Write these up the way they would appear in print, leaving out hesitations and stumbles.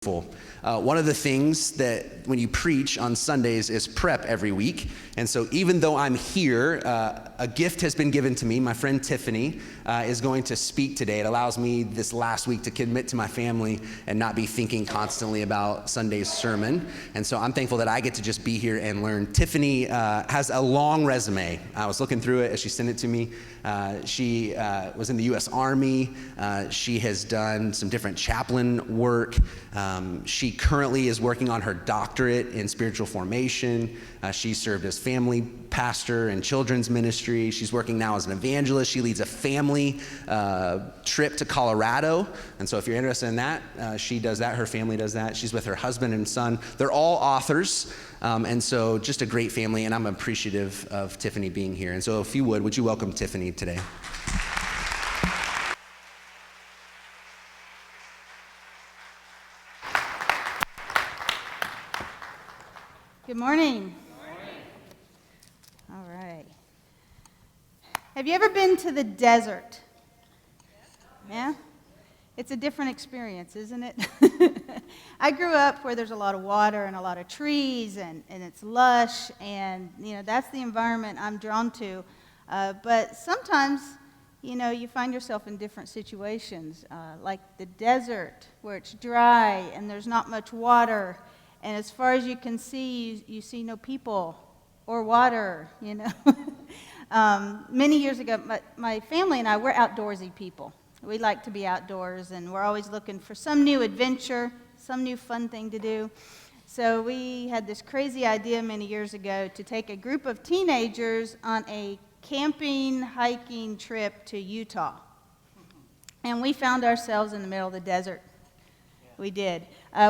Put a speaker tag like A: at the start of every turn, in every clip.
A: One of the things that when you preach on Sundays is prep every week. And so even though I'm here, a gift has been given to me. My friend Tiffany is going to speak today. It allows me this last week to commit to my family and not be thinking constantly about Sunday's sermon. And so I'm thankful that I get to just be here and learn. Tiffany has a long resume. I was looking through it as she sent it to me. She was in the U.S. Army. She has done some different chaplain work. She currently is working on her doctorate in spiritual formation. She served as family pastor and children's ministry. She's working now as an evangelist. She leads a family trip to Colorado. And so if you're interested in that, she does that. Her family does that. She's with her husband and son. They're all authors. And so just a great family. And I'm appreciative of Tiffany being here. And so if you would you welcome Tiffany today?
B: Good morning. All right. Have you ever been to the desert? Yeah? It's a different experience, isn't it? I grew up where there's a lot of water and a lot of trees, and it's lush, and that's the environment I'm drawn to. But sometimes, you find yourself in different situations, like the desert, where it's dry and there's not much water. And as far as you can see, you see no people or water, Many years ago, my family and I, we're outdoorsy people. We like to be outdoors, and we're always looking for some new adventure, some new fun thing to do. So we had this crazy idea many years ago to take a group of teenagers on a camping, hiking trip to Utah. And we found ourselves in the middle of the desert. We did.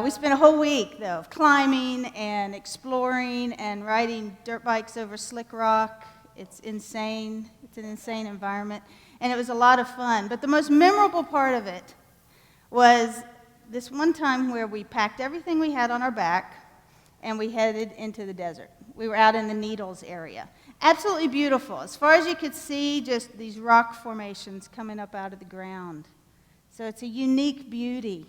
B: We spent a whole week, though, climbing and exploring and riding dirt bikes over slick rock. It's insane. It's an insane environment. And it was a lot of fun. But the most memorable part of it was this one time where we packed everything we had on our back and we headed into the desert. We were out in the Needles area. Absolutely beautiful. As far as you could see, just these rock formations coming up out of the ground. So it's a unique beauty.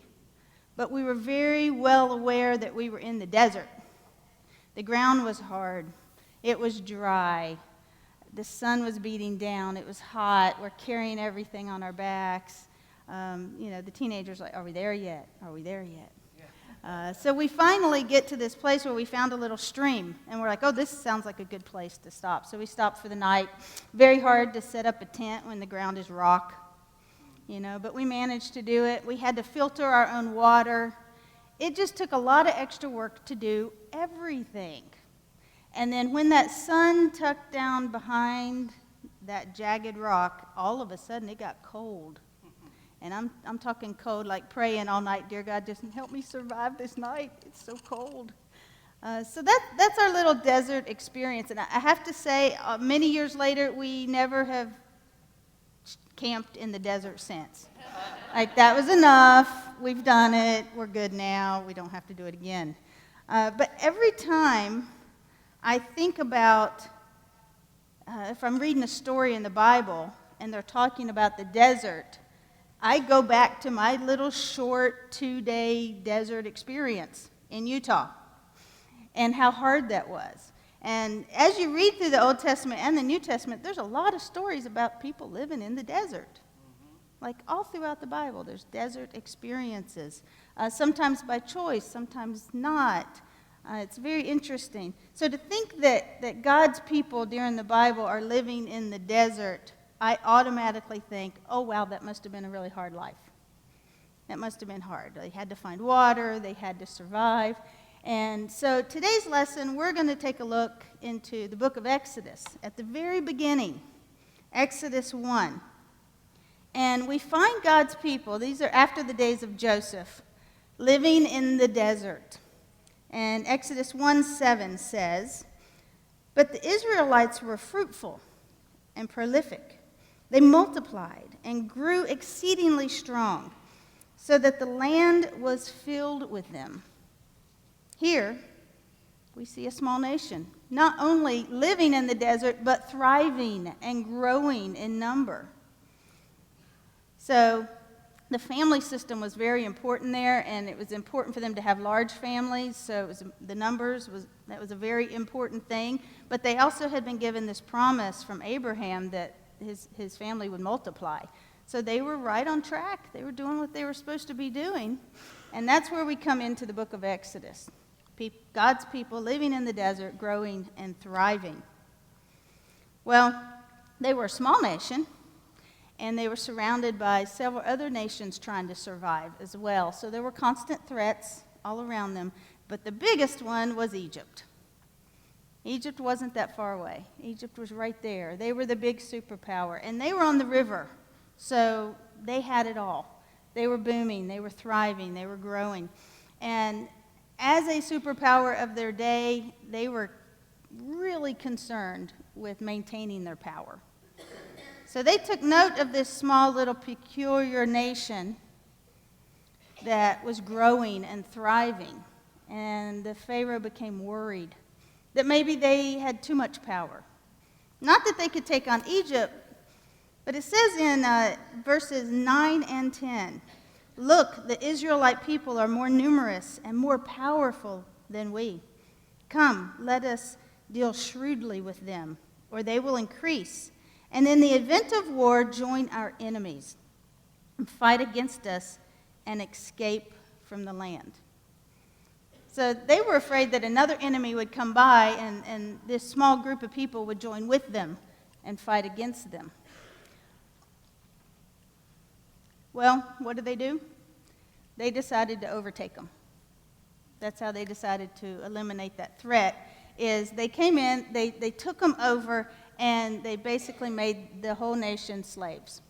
B: But we were very well aware that we were in the desert. The ground was hard. It was dry. The sun was beating down. It was hot. We're carrying everything on our backs. The teenagers are like, are we there yet? Are we there yet? Yeah. So we finally get to this place where we found a little stream. And we're like, oh, this sounds like a good place to stop. So we stopped for the night. Very hard to set up a tent when the ground is rock. But we managed to do it. We had to filter our own water. It just took a lot of extra work to do everything. And then when that sun tucked down behind that jagged rock, all of a sudden it got cold. And I'm talking cold, like praying all night, dear God, just help me survive this night. It's so cold. So that's our little desert experience. And I have to say, many years later, we never have camped in the desert since. Like, that was enough. We've done it. We're good now. We don't have to do it again. But every time I think about, if I'm reading a story in the Bible and they're talking about the desert, I go back to my little short 2-day desert experience in Utah and how hard that was. And as you read through the Old Testament and the New Testament, there's a lot of stories about people living in the desert. Like all throughout the Bible, there's desert experiences, sometimes by choice, sometimes not. It's very interesting. So to think that God's people during the Bible are living in the desert, I automatically think, oh, wow, that must have been a really hard life. That must have been hard. They had to find water. They had to survive. And so today's lesson, we're going to take a look into the book of Exodus at the very beginning, Exodus 1. And we find God's people, these are after the days of Joseph, living in the desert. And Exodus 1:7 says, "But the Israelites were fruitful and prolific. They multiplied and grew exceedingly strong, so that the land was filled with them." Here, we see a small nation, not only living in the desert, but thriving and growing in number. So The family system was very important there, and it was important for them to have large families, so that was a very important thing. But they also had been given this promise from Abraham that his family would multiply. So they were right on track. They were doing what they were supposed to be doing. And that's where we come into the book of Exodus. God's people living in the desert, growing and thriving. Well, they were a small nation, and they were surrounded by several other nations trying to survive as well. So there were constant threats all around them. But the biggest one was Egypt. Egypt wasn't that far away. Egypt was right there. They were the big superpower, and they were on the river. So they had it all. They were booming, they were thriving, they were growing. And as a superpower of their day, they were really concerned with maintaining their power. So they took note of this small little peculiar nation that was growing and thriving. And the Pharaoh became worried that maybe they had too much power. Not that they could take on Egypt, but it says in verses 9 and 10, "Look, the Israelite people are more numerous and more powerful than we. Come, let us deal shrewdly with them, or they will increase. And in the event of war, join our enemies and fight against us and escape from the land." So they were afraid that another enemy would come by and this small group of people would join with them and fight against them. Well, what did they do? They decided to overtake them. That's how they decided to eliminate that threat, is they came in, they took them over, and they basically made the whole nation slaves.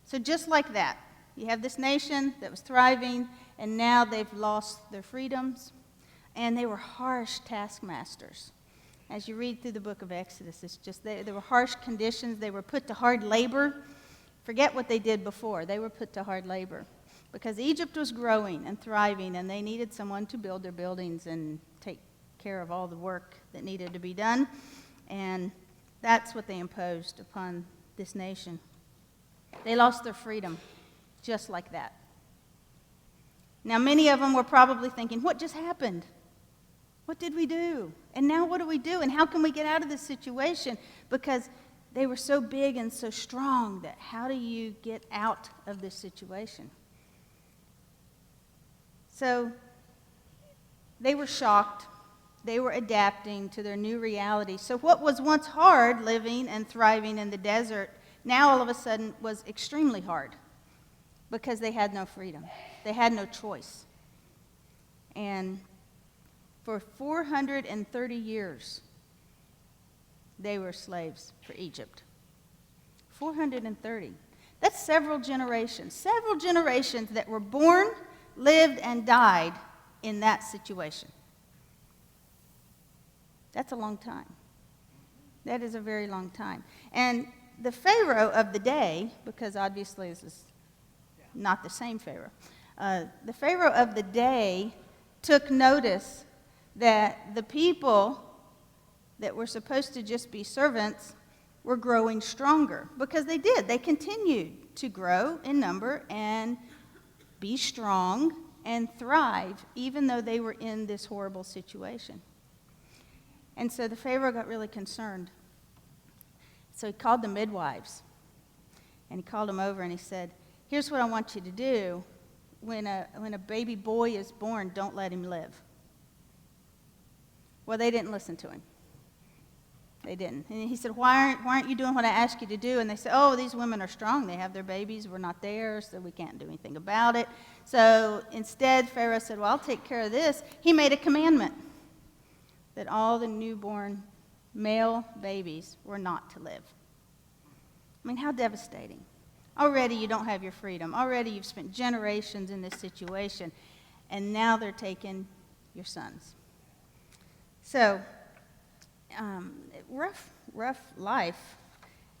B: So just like that, you have this nation that was thriving, and now they've lost their freedoms, and they were harsh taskmasters. As you read through the book of Exodus, it's just there were harsh conditions. They were put to hard labor. Forget what they did before. They were put to hard labor because Egypt was growing and thriving, and they needed someone to build their buildings and take care of all the work that needed to be done. And that's what they imposed upon this nation. They lost their freedom just like that. Now, many of them were probably thinking, what just happened? What did we do? And now what do we do? And how can we get out of this situation? Because they were so big and so strong that how do you get out of this situation? So they were shocked. They were adapting to their new reality. So what was once hard, living and thriving in the desert, now all of a sudden was extremely hard because they had no freedom. They had no choice. And for 430 years, they were slaves for Egypt. 430. That's several generations that were born, lived, and died in that situation. That's a long time. That is a very long time. And the Pharaoh of the day, because obviously this is not the same Pharaoh, the Pharaoh of the day took notice that the people that were supposed to just be servants were growing stronger, because they did. They continued to grow in number and be strong and thrive, even though they were in this horrible situation. And so the Pharaoh got really concerned. So he called the midwives, and he called them over and he said, here's what I want you to do. When a baby boy is born, don't let him live. Well, they didn't listen to him. They didn't. And he said, why aren't you doing what I asked you to do? And they said, oh, these women are strong. They have their babies. We're not there, so we can't do anything about it. So instead, Pharaoh said, well, I'll take care of this. He made a commandment that all the newborn male babies were not to live. I mean, how devastating. Already you don't have your freedom. Already you've spent generations in this situation, and now they're taking your sons. So, rough life.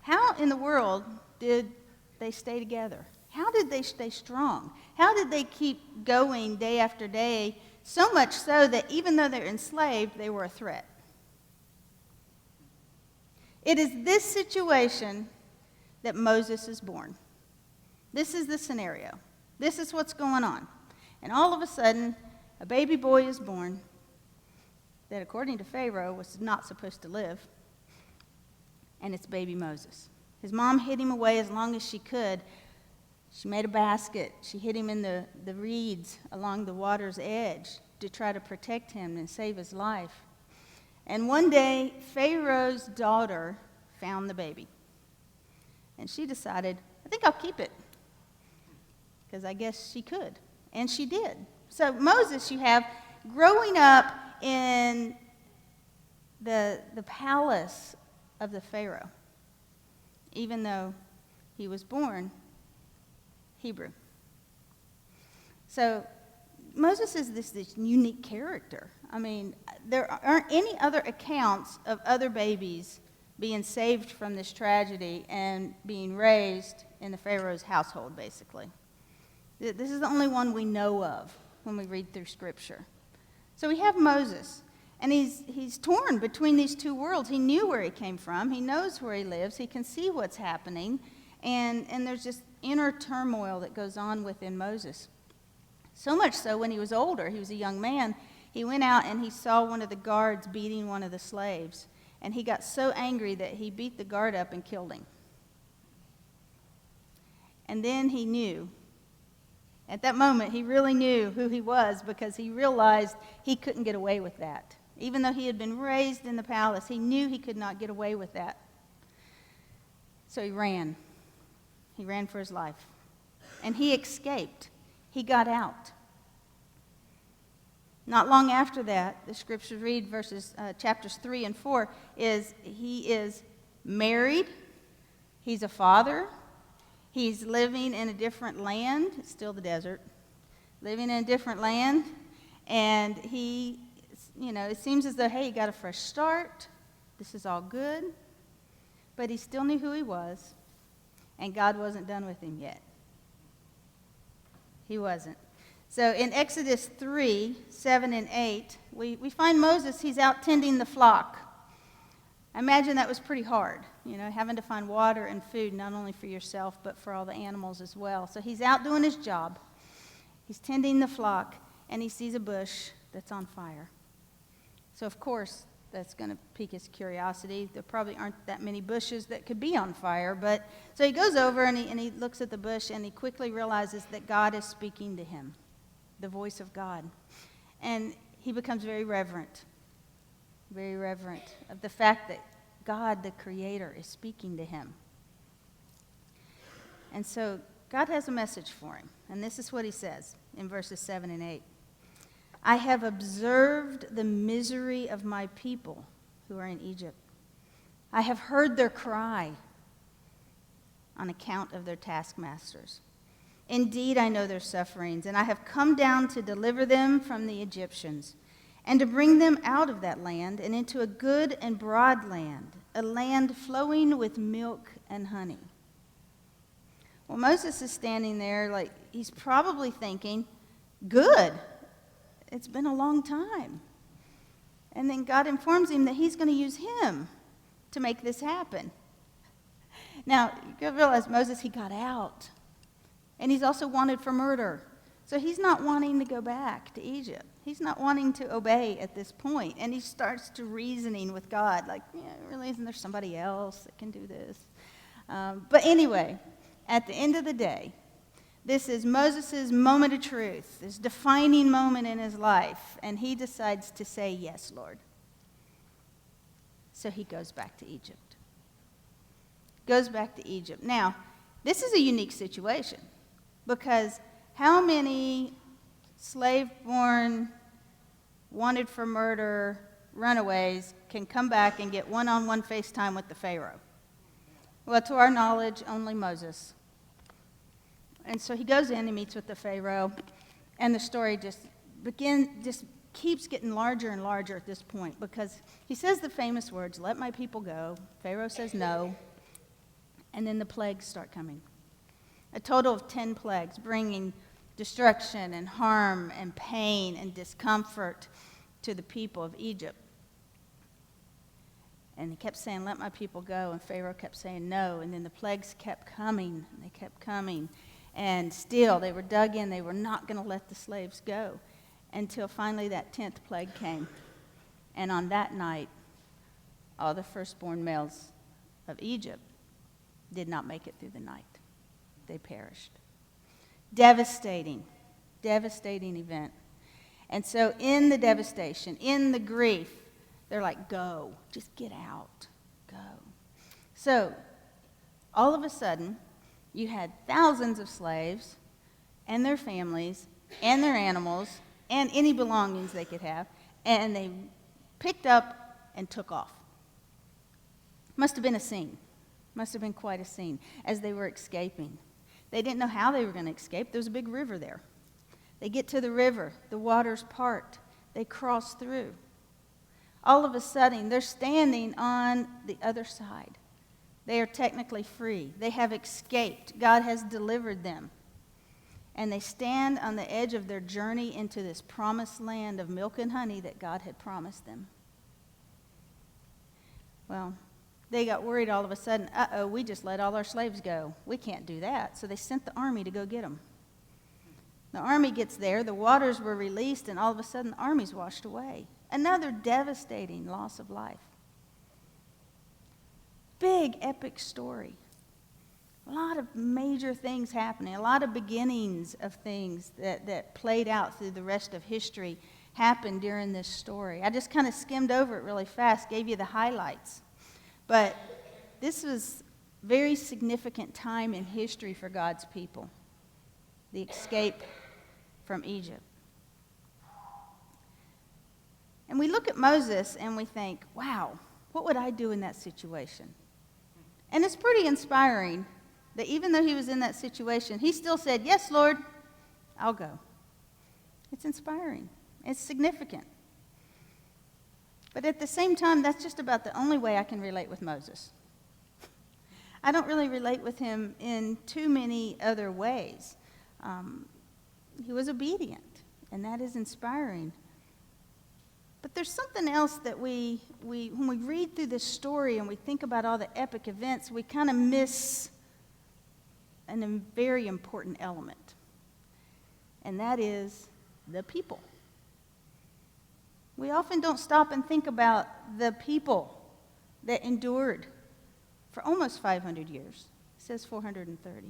B: How in the world did they stay together? How did they stay strong? How did they keep going day after day, so much so that even though they're enslaved, they were a threat? It is this situation that Moses is born. This is the scenario. This is what's going on. And all of a sudden, a baby boy is born that, according to Pharaoh, was not supposed to live. And it's baby Moses. His mom hid him away as long as she could. She made a basket. She hid him in the reeds along the water's edge to try to protect him and save his life. And one day, Pharaoh's daughter found the baby. And she decided, I think I'll keep it. Because I guess she could. And she did. So Moses, you have growing up in the palace of the Pharaoh, even though he was born Hebrew. So Moses is this unique character. I mean, there aren't any other accounts of other babies being saved from this tragedy and being raised in the Pharaoh's household, basically. This is the only one we know of when we read through Scripture. So we have Moses, and he's torn between these two worlds. He knew where he came from. He knows where he lives. He can see what's happening, and there's just inner turmoil that goes on within Moses. So much so, when he was older, he was a young man, he went out and he saw one of the guards beating one of the slaves, and he got so angry that he beat the guard up and killed him. And then he knew. At that moment, he really knew who he was, because he realized he couldn't get away with that. Even though he had been raised in the palace, he knew he could not get away with that. So he ran. He ran for his life. And he escaped. He got out. Not long after that, the scriptures read chapters 3 and 4, he is married, he's a father, he's living in a different land, it's still the desert, living in a different land, and he, it seems as though, hey, he got a fresh start, this is all good, but he still knew who he was, and God wasn't done with him yet. He wasn't. So in Exodus 3, 7 and 8, we find Moses, he's out tending the flock. I imagine that was pretty hard, having to find water and food, not only for yourself, but for all the animals as well. So he's out doing his job. He's tending the flock, and he sees a bush that's on fire. So, of course, that's going to pique his curiosity. There probably aren't that many bushes that could be on fire, but so he goes over and he looks at the bush, and he quickly realizes that God is speaking to him, the voice of God. And he becomes very reverent of the fact that God, the Creator, is speaking to him. And so God has a message for him, and this is what he says in verses 7 and 8. I have observed the misery of my people who are in Egypt. I have heard their cry on account of their taskmasters. Indeed, I know their sufferings, and I have come down to deliver them from the Egyptians, and to bring them out of that land and into a good and broad land, a land flowing with milk and honey. Well, Moses is standing there like he's probably thinking, good. It's been a long time. And then God informs him that he's going to use him to make this happen. Now, you got to realize Moses, he got out. And he's also wanted for murder. So he's not wanting to go back to Egypt. He's not wanting to obey at this point. And he starts to reasoning with God, like, really, isn't there somebody else that can do this? But anyway, at the end of the day, this is Moses' moment of truth, this defining moment in his life, and he decides to say, yes, Lord. So he goes back to Egypt. Goes back to Egypt. Now, this is a unique situation, because how many slave-born, wanted for murder runaways can come back and get one-on-one FaceTime with the Pharaoh? Well, to our knowledge, only Moses. And so he goes in, he meets with the Pharaoh, and the story just keeps getting larger and larger at this point, because he says the famous words, let my people go. Pharaoh says no, and then the plagues start coming. A total of 10 plagues, bringing destruction and harm and pain and discomfort to the people of Egypt. And he kept saying, let my people go, and Pharaoh kept saying no, and then the plagues kept coming, and they kept coming. And still, they were dug in. They were not going to let the slaves go until finally that 10th plague came. And on that night, all the firstborn males of Egypt did not make it through the night. They perished. Devastating, devastating event. And so in the devastation, in the grief, they're like, go, just get out, go. So all of a sudden, you had thousands of slaves and their families and their animals and any belongings they could have, and they picked up and took off. Must have been a scene. Must have been quite a scene as they were escaping. They didn't know how they were going to escape. There was a big river there. They get to the river. The waters part. They cross through. All of a sudden, they're standing on the other side. They are technically free. They have escaped. God has delivered them. And they stand on the edge of their journey into this promised land of milk and honey that God had promised them. Well, they got worried all of a sudden. We just let all our slaves go. We can't do that. So they sent the army to go get them. The army gets there. The waters were released, and all of a sudden the army's washed away. Another devastating loss of life. Big, epic story. A lot of major things happening, a lot of beginnings of things that played out through the rest of history happened during this story. I just kind of skimmed over it really fast, gave you the highlights. But this was a very significant time in history for God's people, the escape from Egypt. And we look at Moses and we think, wow, what would I do in that situation? And it's pretty inspiring that even though he was in that situation, he still said, yes, Lord, I'll go. It's inspiring. It's significant. But at the same time, that's just about the only way I can relate with Moses. I don't really relate with him in too many other ways. He was obedient, and that is inspiring. But there's something else that when we read through this story and we think about all the epic events, we kind of miss a very important element, and that is the people. We often don't stop and think about the people that endured for almost 500 years. It says 430.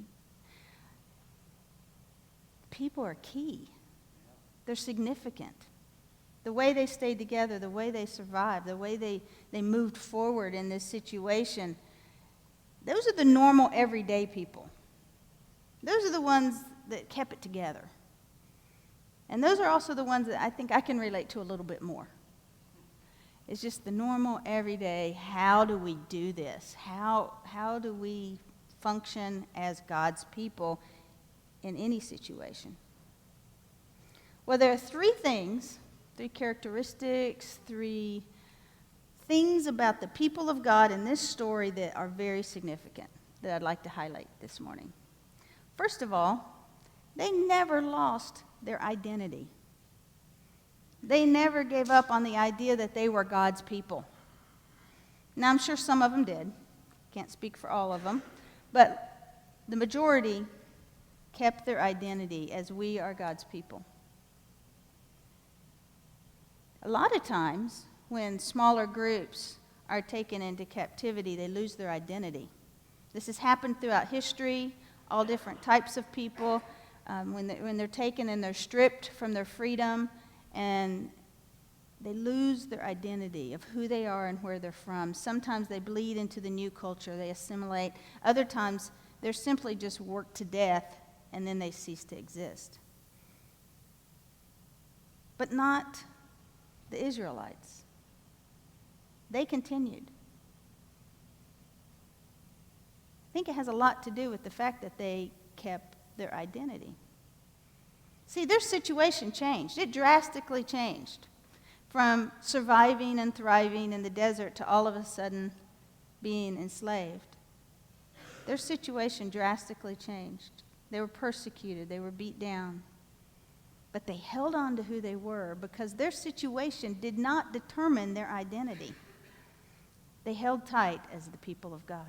B: People are key. They're significant. The way they stayed together, the way they survived, the way they moved forward in this situation, those are the normal, everyday people. Those are the ones that kept it together. And those are also the ones that I think I can relate to a little bit more. It's just the normal, everyday, how do we do this? How do we function as God's people in any situation? Well, there are three characteristics, three things about the people of God in this story that are very significant that I'd like to highlight this morning. First of all, they never lost their identity. They never gave up on the idea that they were God's people. Now, I'm sure some of them did. Can't speak for all of them. But the majority kept their identity as we are God's people. A lot of times, when smaller groups are taken into captivity, they lose their identity. This has happened throughout history, all different types of people. When they're taken and they're stripped from their freedom, and they lose their identity of who they are and where they're from. Sometimes they bleed into the new culture, they assimilate. Other times, they're simply just worked to death, and then they cease to exist. But not the Israelites. They continued. I think it has a lot to do with the fact that they kept their identity. See, their situation changed. It drastically changed from surviving and thriving in the desert to all of a sudden being enslaved. Their situation drastically changed. They were persecuted. They were beat down. But they held on to who they were because their situation did not determine their identity. They held tight as the people of God.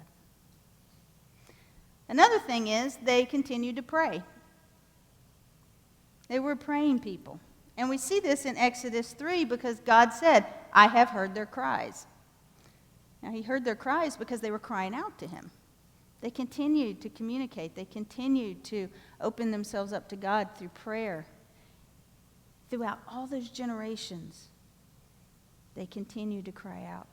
B: Another thing is they continued to pray. They were praying people. And we see this in Exodus 3 because God said, I have heard their cries. Now, he heard their cries because they were crying out to him. They continued to communicate. They continued to open themselves up to God through prayer. Throughout all those generations, they continued to cry out.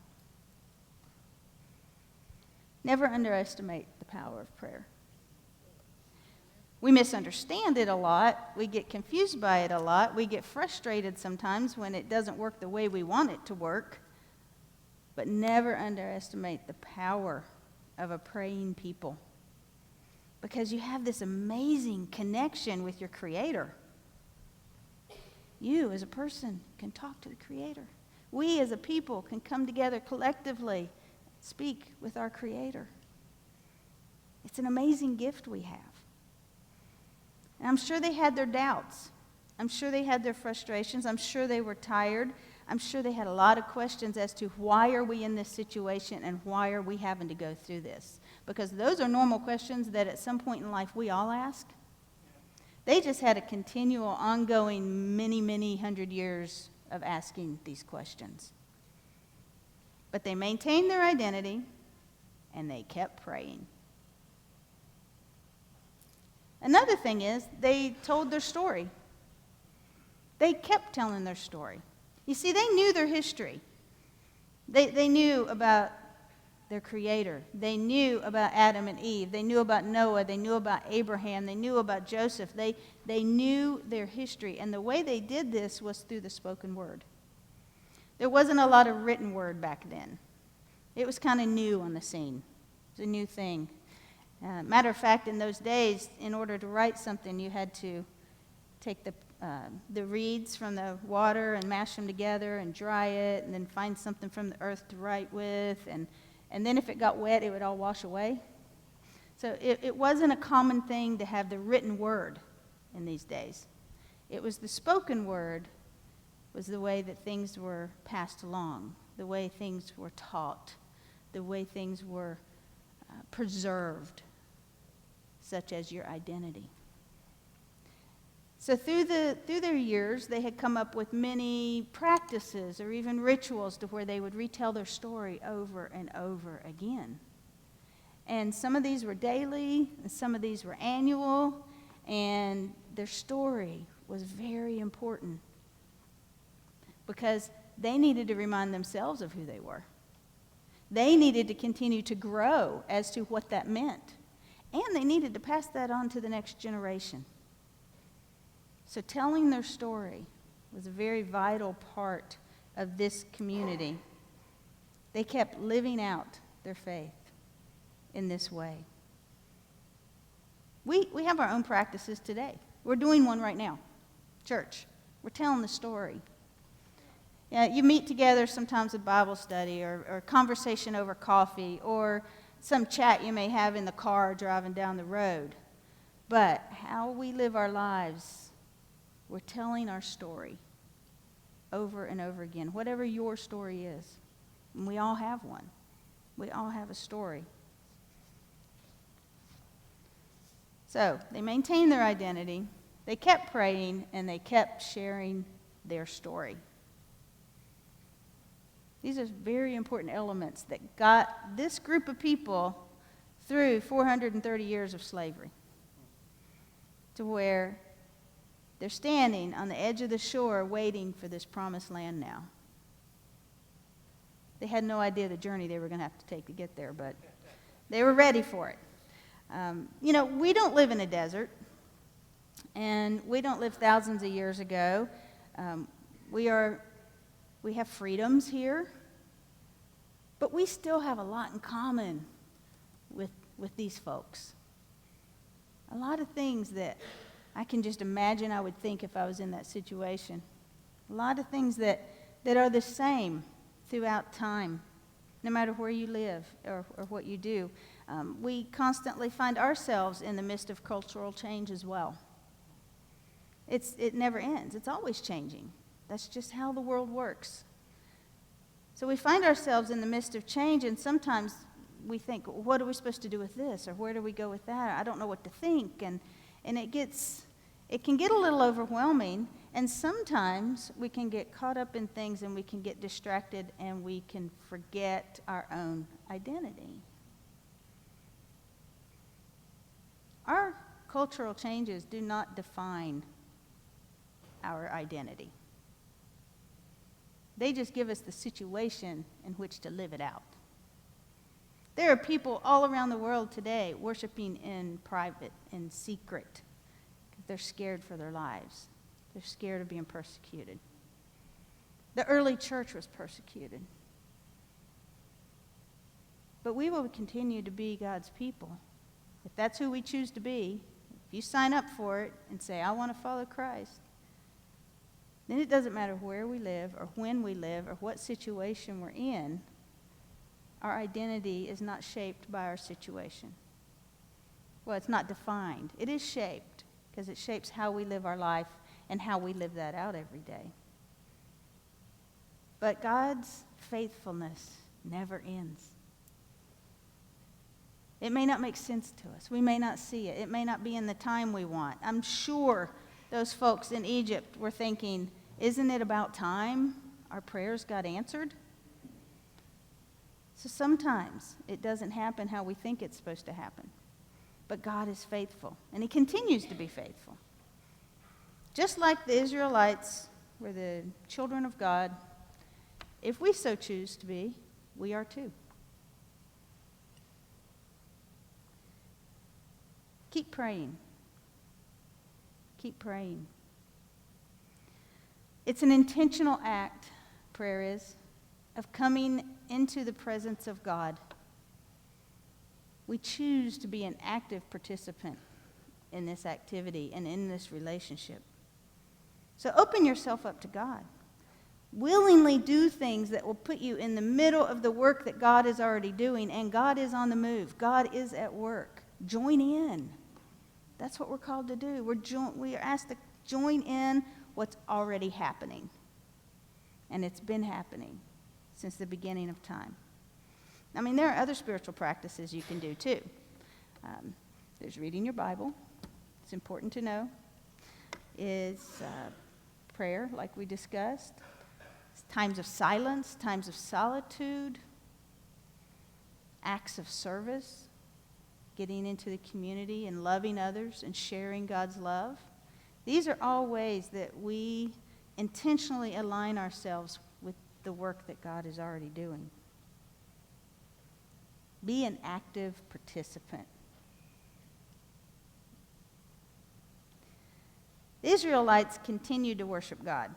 B: Never underestimate the power of prayer. We misunderstand it a lot. We get confused by it a lot. We get frustrated sometimes when it doesn't work the way we want it to work. But never underestimate the power of a praying people. Because you have this amazing connection with your Creator. You as a person can talk to the Creator. We as a people can come together collectively, speak with our Creator. It's an amazing gift we have. And I'm sure they had their doubts. I'm sure they had their frustrations. I'm sure they were tired. I'm sure they had a lot of questions as to why are we in this situation and why are we having to go through this? Because those are normal questions that at some point in life we all ask. They just had a continual, ongoing, many hundred years of asking these questions. But they maintained their identity and they kept praying. Another thing is they told their story. They kept telling their story. You see, they knew their history. They knew about their Creator. They knew about Adam and Eve. They knew about Noah. They knew about Abraham. They knew about Joseph. They knew their history. And the way they did this was through the spoken word. There wasn't a lot of written word back then. It was kind of new on the scene. It was a new thing. Matter of fact, in those days, in order to write something, you had to take the reeds from the water and mash them together and dry it, and then find something from the earth to write with, and then if it got wet, it would all wash away. So it wasn't a common thing to have the written word in these days. It was the spoken word was the way that things were passed along, the way things were taught, the way things were preserved, such as your identity. So through their years, they had come up with many practices or even rituals to where they would retell their story over and over again. And some of these were daily, and some of these were annual, and their story was very important because they needed to remind themselves of who they were. They needed to continue to grow as to what that meant. And they needed to pass that on to the next generation. So telling their story was a very vital part of this community. They kept living out their faith in this way. We have our own practices today. We're doing one right now. Church, we're telling the story. You meet together sometimes at Bible study or conversation over coffee or some chat you may have in the car driving down the road. But how we live our lives, we're telling our story over and over again, whatever your story is. And we all have one. We all have a story. So they maintained their identity, they kept praying, and they kept sharing their story. These are very important elements that got this group of people through 430 years of slavery to where they're standing on the edge of the shore waiting for this promised land now. They had no idea the journey they were going to have to take to get there, but they were ready for it. We don't live in a desert, and we don't live thousands of years ago. We have freedoms here, but we still have a lot in common with these folks. A lot of things that I can just imagine I would think if I was in that situation. A lot of things that are the same throughout time, no matter where you live or what you do. We constantly find ourselves in the midst of cultural change as well. It never ends. It's always changing. That's just how the world works. So we find ourselves in the midst of change, and sometimes we think, what are we supposed to do with this? Or where do we go with that? I don't know what to think. And it can get a little overwhelming. And sometimes we can get caught up in things and we can get distracted and we can forget our own identity. Our cultural changes do not define our identity. They just give us the situation in which to live it out. There are people all around the world today worshiping in private, in secret. They're scared for their lives. They're scared of being persecuted. The early church was persecuted. But we will continue to be God's people. If that's who we choose to be, if you sign up for it and say, I want to follow Christ, then it doesn't matter where we live or when we live or what situation we're in, our identity is not shaped by our situation. Well, it's not defined. It is shaped because it shapes how we live our life and how we live that out every day. But God's faithfulness never ends. It may not make sense to us. We may not see it. It may not be in the time we want. I'm sure those folks in Egypt were thinking, isn't it about time our prayers got answered? So sometimes it doesn't happen how we think it's supposed to happen. But God is faithful, and he continues to be faithful. Just like the Israelites were the children of God, if we so choose to be, we are too. Keep praying. Keep praying. It's an intentional act, prayer is, of coming into the presence of God. We choose to be an active participant in this activity and in this relationship. So open yourself up to God. Willingly do things that will put you in the middle of the work that God is already doing, and God is on the move. God is at work. Join in. That's what we're called to do. We are asked to join in what's already happening. And it's been happening since the beginning of time. I mean, there are other spiritual practices you can do too. There's reading your Bible. It's important to know. Is prayer, like we discussed. It's times of silence, times of solitude, acts of service, getting into the community and loving others and sharing God's love. These are all ways that we intentionally align ourselves with the work that God is already doing. Be an active participant. The Israelites continued to worship God,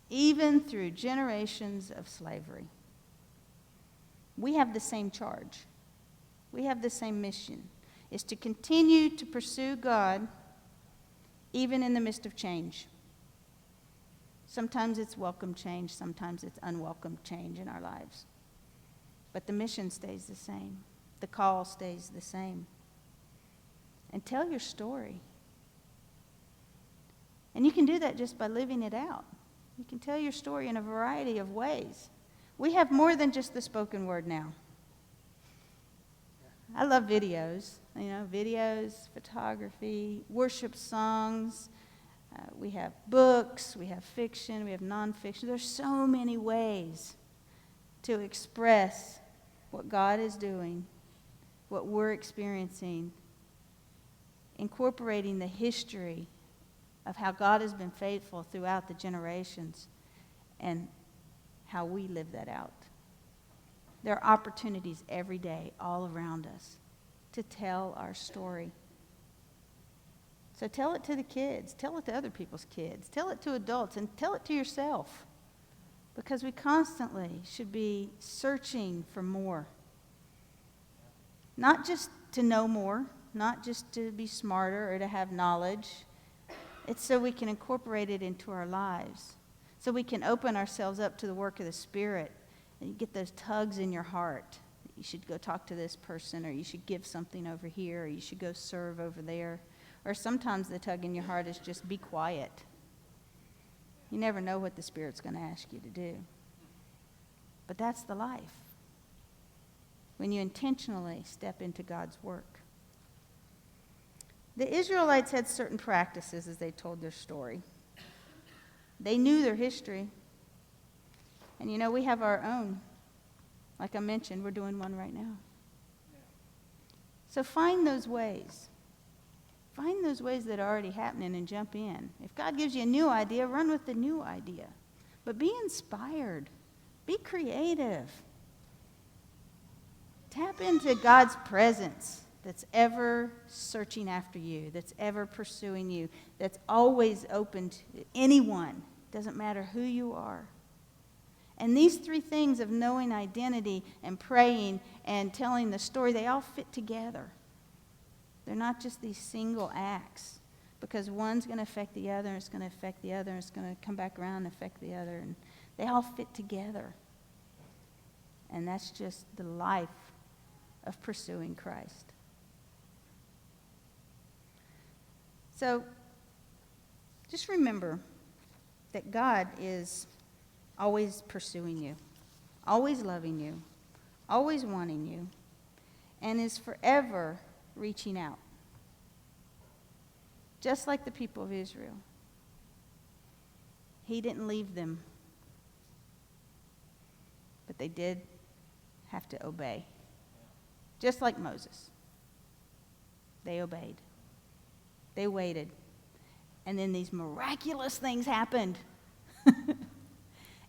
B: even through generations of slavery. We have the same charge. We have the same mission, is to continue to pursue God even in the midst of change. Sometimes it's welcome change, sometimes it's unwelcome change in our lives. But the mission stays the same. The call stays the same. And tell your story. And you can do that just by living it out. You can tell your story in a variety of ways. We have more than just the spoken word now. I love videos, videos, photography, worship songs. We have books, we have fiction, we have nonfiction. There's so many ways to express what God is doing, what we're experiencing, incorporating the history of how God has been faithful throughout the generations and how we live that out. There are opportunities every day all around us to tell our story. So tell it to the kids. Tell it to other people's kids. Tell it to adults, and tell it to yourself. Because we constantly should be searching for more. Not just to know more, not just to be smarter or to have knowledge. It's so we can incorporate it into our lives. So we can open ourselves up to the work of the Spirit. And you get those tugs in your heart. You should go talk to this person, or you should give something over here, or you should go serve over there. Or sometimes the tug in your heart is just be quiet. You never know what the Spirit's going to ask you to do. But that's the life. when you intentionally step into God's work. The Israelites had certain practices as they told their story. They knew their history. And we have our own. Like I mentioned, we're doing one right now. So find those ways. Find those ways that are already happening and jump in. If God gives you a new idea, run with the new idea. But be inspired. Be creative. Tap into God's presence that's ever searching after you, that's ever pursuing you, that's always open to anyone. Doesn't matter who you are. And these three things of knowing identity and praying and telling the story, they all fit together. They're not just these single acts, because one's going to affect the other, and it's going to affect the other, and it's going to come back around and affect the other. And they all fit together. And that's just the life of pursuing Christ. So just remember that God is always pursuing you, always loving you, always wanting you, and is forever reaching out. Just like the people of Israel. He didn't leave them, but they did have to obey. Just like Moses. They obeyed. They waited. And then these miraculous things happened.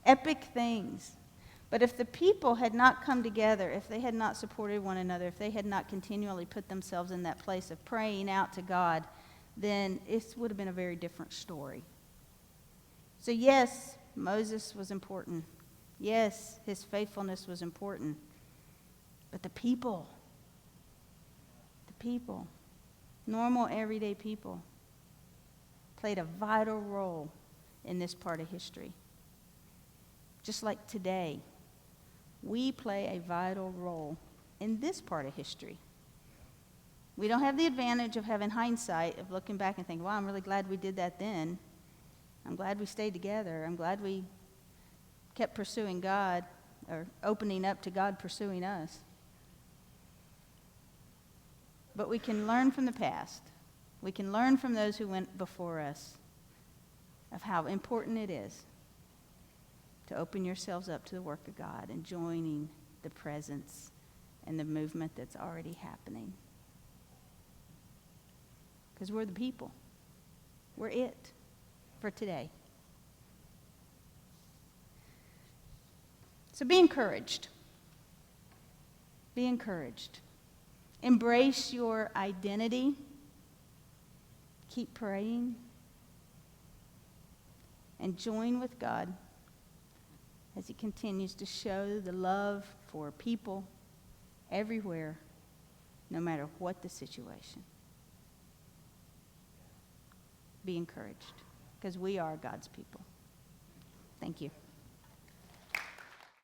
B: Epic things. But if the people had not come together, if they had not supported one another, if they had not continually put themselves in that place of praying out to God, then it would have been a very different story. So yes, Moses was important. Yes, his faithfulness was important. But the people, normal, everyday people, played a vital role in this part of history. Just like today, we play a vital role in this part of history. We don't have the advantage of having hindsight, of looking back and thinking, wow, I'm really glad we did that then. I'm glad we stayed together. I'm glad we kept pursuing God, or opening up to God pursuing us. But we can learn from the past. We can learn from those who went before us of how important it is to open yourselves up to the work of God and joining the presence and the movement that's already happening. Because we're the people. We're it for today. So be encouraged. Be encouraged. Embrace your identity. Keep praying. And join with God as he continues to show the love for people everywhere, no matter what the situation. Be encouraged, because we are God's people. Thank you.